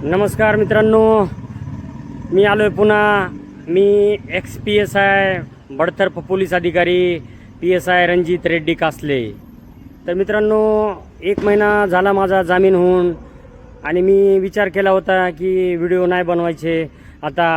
नमस्कार मित्रांनो, मी आलो आहे पुन्हा. मी XPSI बडतर्फ पोलीस अधिकारी PSI रणजित रेड्डी कासले. तर मित्रांनो, 1 महिना झाला माझा जामीन होऊन आणि मी विचार केला होता की व्हिडिओ नाही बनवायचे आता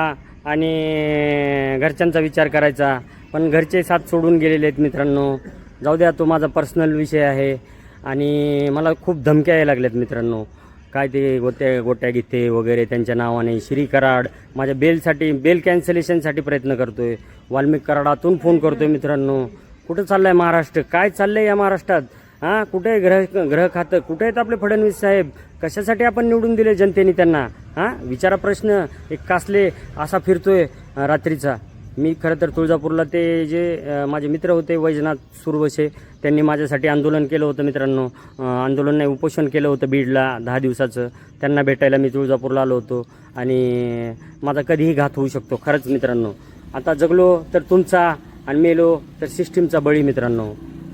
आणि घरच्यांचा विचार करायचा, पण घरचे साथ सोडून गेलेले आहेत मित्रांनो. जाऊ द्या, तो माझा पर्सनल विषय आहे आणि मला खूप धमक्या यायला लागल्यात मित्रांनो. काय ते गोट्या गीते वगैरे त्यांच्या नावाने श्री कराड माझ्या बेल कॅन्सलेशनसाठी प्रयत्न करतो आहे. वाल्मिक कराडातून फोन करतो आहे मित्रांनो. कुठं चाललं आहे महाराष्ट्र? काय चाललं आहे या महाराष्ट्रात? हां, कुठे आहे ग्रह खातं? कुठे आहेत आपले फडणवीस साहेब? कशासाठी आपण निवडून दिले जनतेने त्यांना? हां, विचारा प्रश्न. एक कासले असा फिरतोय रात्रीचा. मी खरं तर तुळजापूरला ते जे माझे मित्र होते वैजनाथ सुरवसे, त्यांनी माझ्यासाठी आंदोलन केलं होतं मित्रांनो. आंदोलन नाही, उपोषण केलं होतं बीडला 10 दिवसाचं. त्यांना भेटायला मी तुळजापूरला आलो होतो आणि माझा कधीही घात होऊ शकतो खरंच मित्रांनो. आता जगलो तर तुमचा आणि मेलो तर सिस्टीमचा बळी मित्रांनो.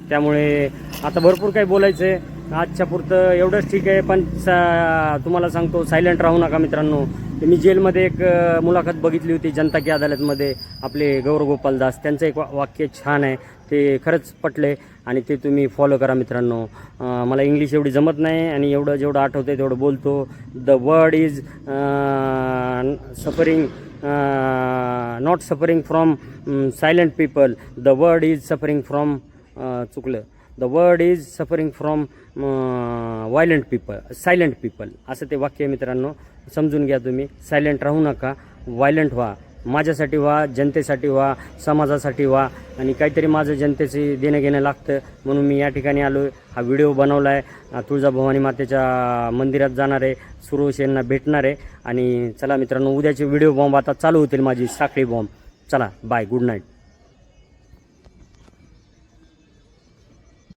त्यामुळे आता भरपूर काही बोलायचं आहे. आजच्या पुरतं एवढंच ठीक आहे, पण तुम्हाला सांगतो, सायलेंट राहू नका मित्रांनो. मी जेलमध्ये एक मुलाखत बघितली होती जनता की अदालतमध्ये, आपले गौरव गोपाल दास. त्यांचं एक वाक्य छान आहे, ते खरंच पटले आणि ते तुम्ही फॉलो करा मित्रांनो. मला इंग्लिश एवढी जमत नाही आणि जेवढं आठवतं आहे तेवढं बोलतो. The word is suffering, not suffering from silent people. The word is suffering from, चुकलं, the word is suffering from silent people, असं ते वाक्य आहे मित्रांनो. समजून घ्या तुम्ही. सायलेंट राहू नका, व्हायलंट व्हा. माझ्यासाठी व्हा, जनतेसाठी व्हा, समाजासाठी व्हा आणि काहीतरी माझं जनतेचे देणं घेणं लागतं म्हणून मी या ठिकाणी आलो आहे. हा व्हिडिओ बनवला आहे. तुळजाभवानी मातेच्या मंदिरात जाणार आहे, सुरोश यांना भेटणार आहे आणि चला मित्रांनो, उद्याचे व्हिडिओ बॉम्ब आता चालू होतील, माझी साखळी बॉम्ब. चला, बाय, गुड नाईट.